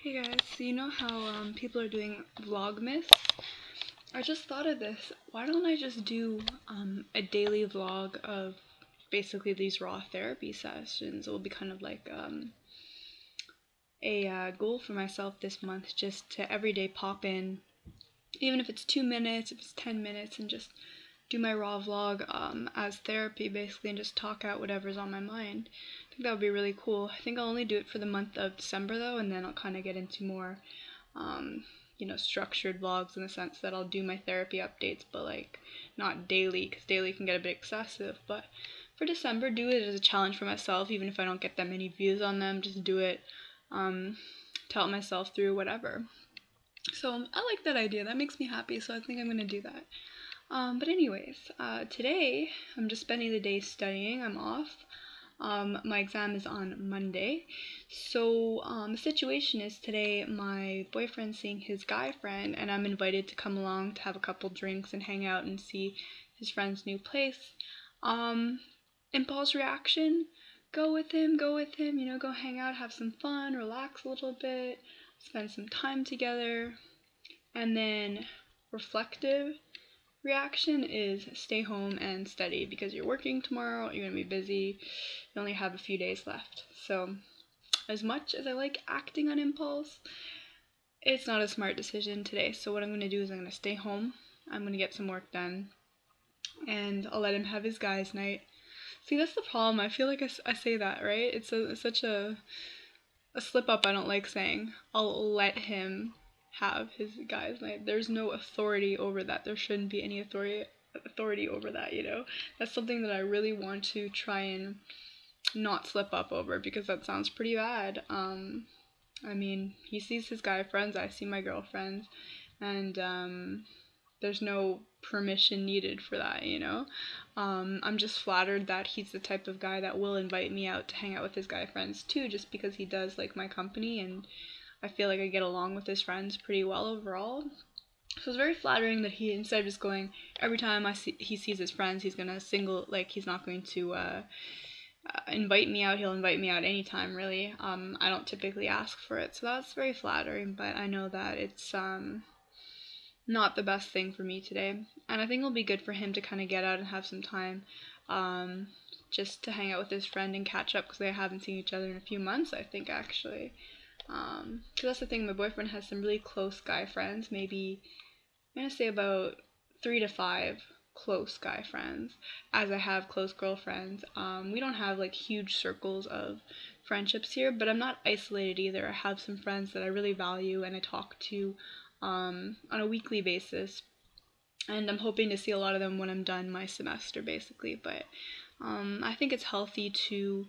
Hey guys, so you know how people are doing Vlogmas? I just thought of this. Why don't I just do a daily vlog of basically these raw therapy sessions? It will be kind of like a goal for myself this month, just to every day pop in, even if it's 2 minutes, if it's 10 minutes, and just do my raw vlog as therapy basically, and just talk out whatever's on my mind. I think that would be really cool. I think I'll only do it for the month of December though, and then I'll kind of get into more structured vlogs in the sense that I'll do my therapy updates, but like not daily, because daily can get a bit excessive. But for December, do it as a challenge for myself, even if I don't get that many views on them. Just do it to help myself through whatever. So I like that idea. That makes me happy, so I think I'm gonna do that. But anyways, today I'm just spending the day studying. I'm off. My exam is on Monday. So the situation is today my boyfriend's seeing his guy friend, and I'm invited to come along to have a couple drinks and hang out and see his friend's new place. Impulse reaction, go with him, go hang out, have some fun, relax a little bit, spend some time together. And then reflective reaction is stay home and study, because you're working tomorrow, you're gonna be busy, you only have a few days left. So as much as I like acting on impulse, it's not a smart decision today. So what I'm gonna do is I'm gonna stay home, I'm gonna get some work done, and I'll let him have his guys night. See, that's the problem. I feel like I say that, right? It's such a slip up I don't like saying. I'll let him have his guys night. There's no authority over that. There shouldn't be any authority over that, you know? That's something that I really want to try and not slip up over, because that sounds pretty bad. I mean, he sees his guy friends, I see my girlfriends, and there's no permission needed for that, you know? I'm just flattered that he's the type of guy that will invite me out to hang out with his guy friends too, just because he does like my company, and I feel like I get along with his friends pretty well overall. So it's very flattering that he, instead of just going every time he sees his friends, he's gonna he's not going to invite me out. He'll invite me out anytime, really. I don't typically ask for it, so that's very flattering, but I know that it's not the best thing for me today, and I think it'll be good for him to kind of get out and have some time, just to hang out with his friend and catch up, because they haven't seen each other in a few months, I think, actually. Because that's the thing, my boyfriend has some really close guy friends, maybe, I'm gonna say about 3 to 5 close guy friends, as I have close girlfriends. We don't have like huge circles of friendships here, but I'm not isolated either. I have some friends that I really value and I talk to on a weekly basis, and I'm hoping to see a lot of them when I'm done my semester, basically. But I think it's healthy to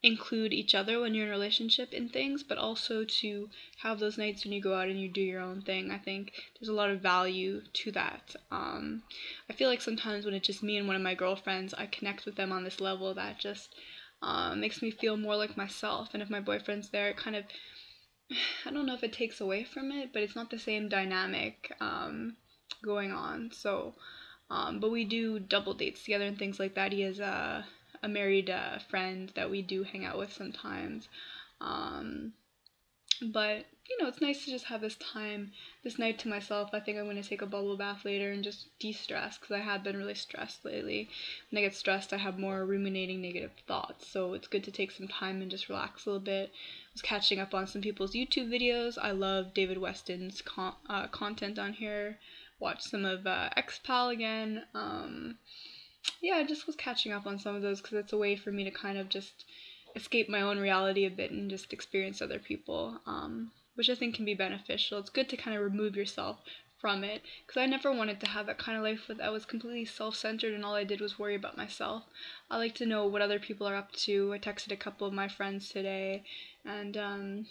include each other when you're in a relationship in things, but also to have those nights when you go out and you do your own thing. I think there's a lot of value to that. I feel like sometimes when it's just me and one of my girlfriends, I connect with them on this level that just makes me feel more like myself, and if my boyfriend's there, it kind of, I don't know if it takes away from it, but it's not the same dynamic going on. So, but we do double dates together and things like that. He has a married friend that we do hang out with sometimes. But it's nice to just have this night to myself. I think I'm going to take a bubble bath later and just de-stress, because I have been really stressed lately. When I get stressed, I have more ruminating negative thoughts, so it's good to take some time and just relax a little bit. I was catching up on some people's YouTube videos. I love David Weston's content on here. Watched some of X-Pal again. Yeah, I just was catching up on some of those, because it's a way for me to kind of just escape my own reality a bit and just experience other people, which I think can be beneficial. It's good to kind of remove yourself from it, because I never wanted to have that kind of life that was completely self-centered and all I did was worry about myself. I like to know what other people are up to. I texted a couple of my friends today, and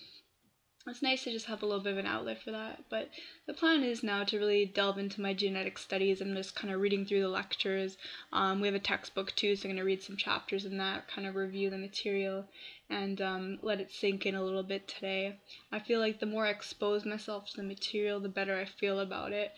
it's nice to just have a little bit of an outlet for that. But the plan is now to really delve into my genetic studies. I'm just kind of reading through the lectures. We have a textbook too, so I'm going to read some chapters in that, kind of review the material, and let it sink in a little bit today. I feel like the more I expose myself to the material, the better I feel about it.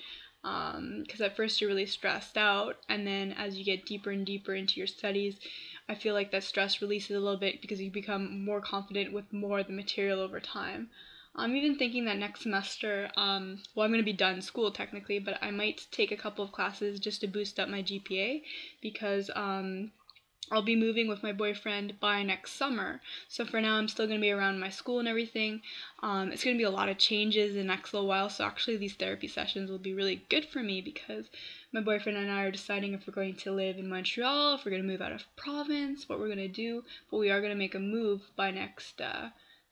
Because at first you're really stressed out, and then as you get deeper and deeper into your studies, I feel like that stress releases a little bit, because you become more confident with more of the material over time. I'm even thinking that next semester, well, I'm going to be done school technically, but I might take a couple of classes just to boost up my GPA, because I'll be moving with my boyfriend by next summer. So for now, I'm still going to be around my school and everything. It's going to be a lot of changes in the next little while, so actually these therapy sessions will be really good for me, because my boyfriend and I are deciding if we're going to live in Montreal, if we're going to move out of province, what we're going to do, but we are going to make a move by next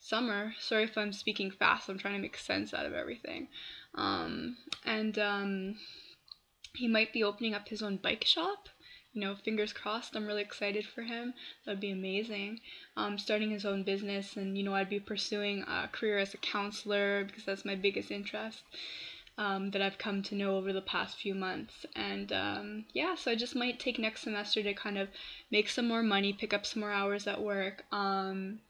summer. Sorry if I'm speaking fast, I'm trying to make sense out of everything. And he might be opening up his own bike shop. You know, fingers crossed. I'm really excited for him. That'd be amazing. Starting his own business, and you know, I'd be pursuing a career as a counselor, because that's my biggest interest. That I've come to know over the past few months. And yeah, so I just might take next semester to kind of make some more money, pick up some more hours at work,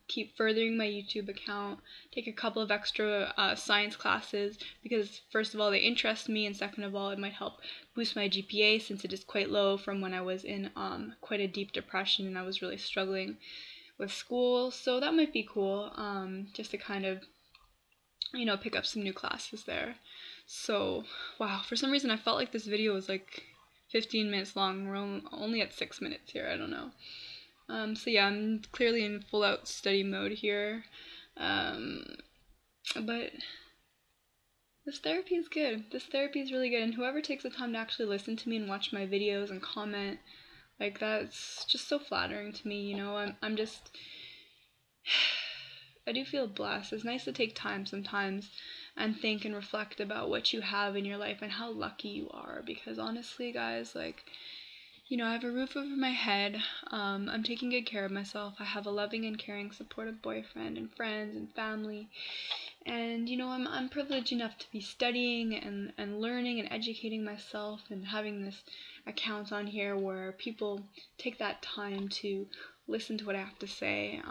keep furthering my YouTube account, take a couple of extra science classes, because first of all, they interest me, and second of all, it might help boost my GPA, since it is quite low from when I was in quite a deep depression and I was really struggling with school. So that might be cool, just to kind of, you know, pick up some new classes there. So, wow, for some reason I felt like this video was like 15 minutes long. We're only at 6 minutes here, I don't know. So yeah, I'm clearly in full out study mode here. But this therapy is good. This therapy is really good, and whoever takes the time to actually listen to me and watch my videos and comment, like, that's just so flattering to me, you know. I'm just, I do feel blessed. It's nice to take time sometimes and think and reflect about what you have in your life and how lucky you are, because honestly, guys, like, you know, I have a roof over my head. I'm taking good care of myself. I have a loving and caring, supportive boyfriend and friends and family. And, you know, I'm privileged enough to be studying and learning and educating myself, and having this account on here where people take that time to listen to what I have to say.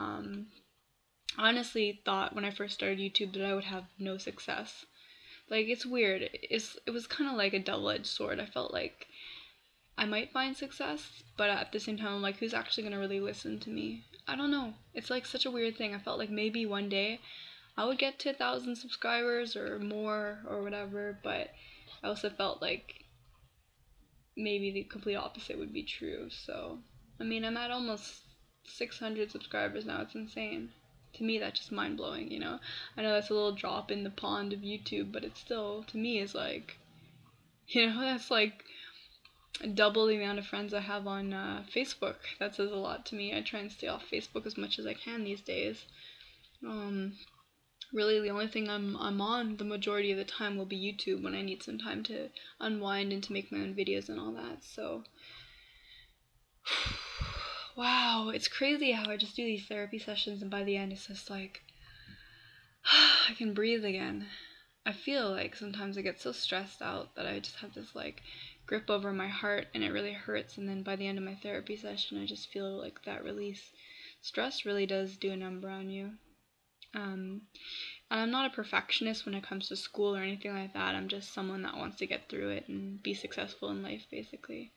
I honestly thought when I first started YouTube that I would have no success. Like, it's weird. It was kind of like a double-edged sword. I felt like I might find success, but at the same time, I'm like, who's actually gonna really listen to me? I don't know. It's like such a weird thing. I felt like maybe one day I would get to 1,000 subscribers or more or whatever, but I also felt like maybe the complete opposite would be true. So, I mean, I'm at almost 600 subscribers now. It's insane. To me, that's just mind blowing, you know? I know that's a little drop in the pond of YouTube, but it still, to me, is like, you know, that's like double the amount of friends I have on Facebook. That says a lot to me. I try and stay off Facebook as much as I can these days. Really, the only thing I'm on the majority of the time will be YouTube, when I need some time to unwind and to make my own videos and all that. So, wow, it's crazy how I just do these therapy sessions, and by the end it's just like, I can breathe again. I feel like sometimes I get so stressed out that I just have this like grip over my heart, and it really hurts, and then by the end of my therapy session I just feel like that release. Stress really does do a number on you. And I'm not a perfectionist when it comes to school or anything like that. I'm just someone that wants to get through it and be successful in life, basically.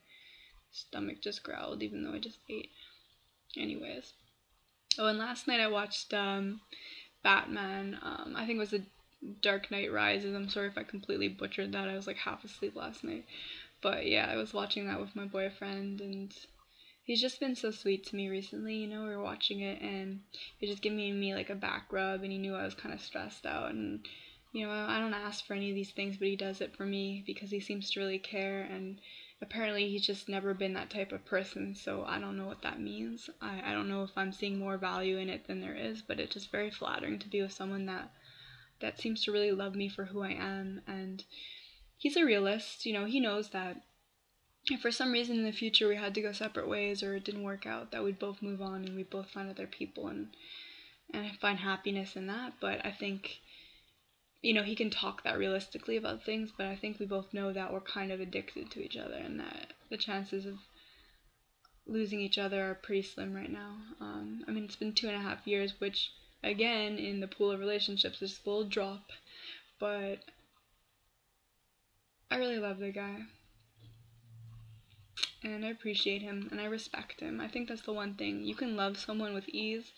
Stomach just growled even though I just ate. Anyways. Oh, and last night I watched Batman. I think it was The Dark Knight Rises. I'm sorry if I completely butchered that. I was like half asleep last night. But yeah, I was watching that with my boyfriend, and he's just been so sweet to me recently. You know, we were watching it, and he just giving me like a back rub, and he knew I was kind of stressed out, and you know, I don't ask for any of these things, but he does it for me because he seems to really care, and apparently he's just never been that type of person, so I don't know what that means. I don't know if I'm seeing more value in it than there is, but it's just very flattering to be with someone that seems to really love me for who I am. And he's a realist, you know, he knows that if for some reason in the future we had to go separate ways or it didn't work out, that we'd both move on and we'd both find other people, and find happiness in that. But I think, you know, he can talk that realistically about things, but I think we both know that we're kind of addicted to each other, and that the chances of losing each other are pretty slim right now. I mean, it's been 2.5 years, which, again, in the pool of relationships, is a little drop, but I really love the guy, and I appreciate him, and I respect him. I think that's the one thing. You can love someone with ease,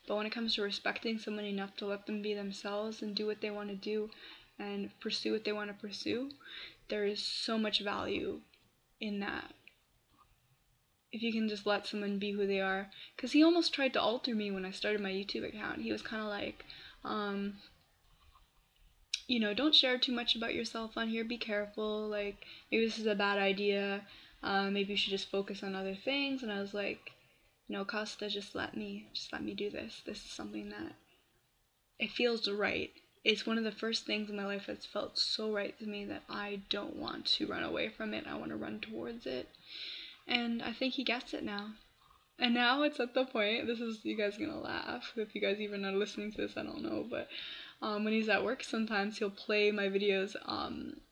But when it comes to respecting someone enough to let them be themselves and do what they want to do and pursue what they want to pursue, there is so much value in that. If you can just let someone be who they are. Because he almost tried to alter me when I started my YouTube account. He was kind of like, you know, don't share too much about yourself on here. Be careful. Like, maybe this is a bad idea. Maybe you should just focus on other things. And I was like, no, Costa, just let me do this. This is something that it feels right. It's one of the first things in my life that's felt so right to me that I don't want to run away from it. I want to run towards it. And I think he gets it now. And now it's at the point, this is, you guys are gonna laugh. If you guys even are listening to this, I don't know. But when he's at work, sometimes he'll play my videos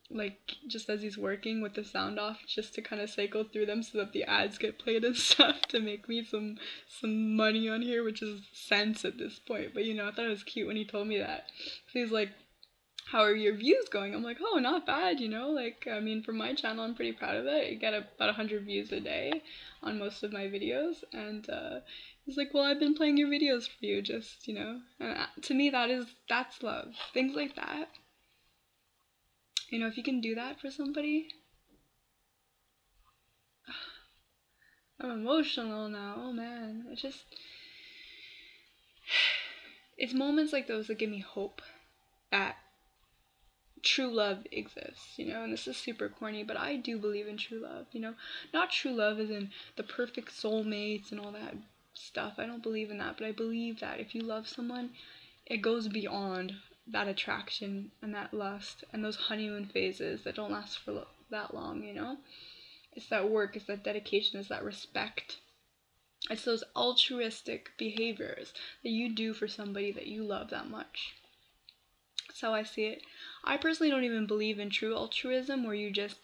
like just as he's working with the sound off, just to kind of cycle through them so that the ads get played and stuff, to make me some money on here, which is cents at this point. But you know, I thought it was cute when he told me that. So he's like, how are your views going? I'm like, oh, not bad, you know, like, I mean, for my channel, I'm pretty proud of it. I get about 100 views a day on most of my videos, and he's like, well, I've been playing your videos for you, just, you know, and to me, that's love. Things like that, you know, if you can do that for somebody. I'm emotional now, oh man, it's moments like those that give me hope that true love exists, you know, and this is super corny, but I do believe in true love, you know, not true love as in the perfect soulmates and all that stuff. I don't believe in that, but I believe that if you love someone, it goes beyond that attraction and that lust and those honeymoon phases that don't last for that long, you know. It's that work, it's that dedication, it's that respect, it's those altruistic behaviors that you do for somebody that you love that much. That's how I see it. I personally don't even believe in true altruism, where you just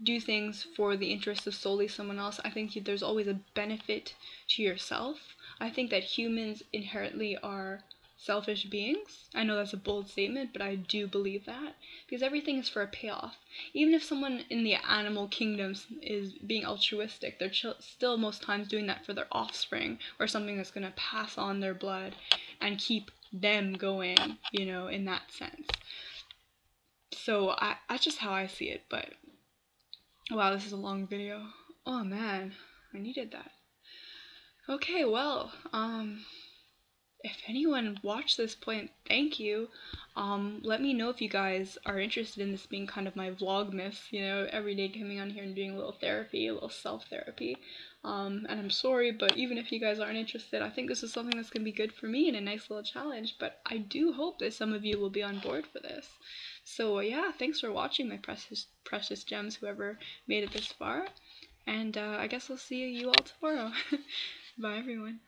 do things for the interest of solely someone else. I think there's always a benefit to yourself. I think that humans inherently are selfish beings. I know that's a bold statement, but I do believe that, because everything is for a payoff. Even if someone in the animal kingdoms is being altruistic, they're still most times doing that for their offspring, or something that's going to pass on their blood and keep them going, you know, in that sense. So that's just how I see it. But wow, this is a long video. Oh man, I needed that. Okay, well, if anyone watched this point, thank you. Let me know if you guys are interested in this being kind of my Vlogmas, you know, every day coming on here and doing a little therapy, a little self-therapy. And I'm sorry, but even if you guys aren't interested, I think this is something that's going to be good for me and a nice little challenge, but I do hope that some of you will be on board for this. So yeah, thanks for watching, my precious gems, whoever made it this far, and I guess I'll see you all tomorrow. Bye everyone.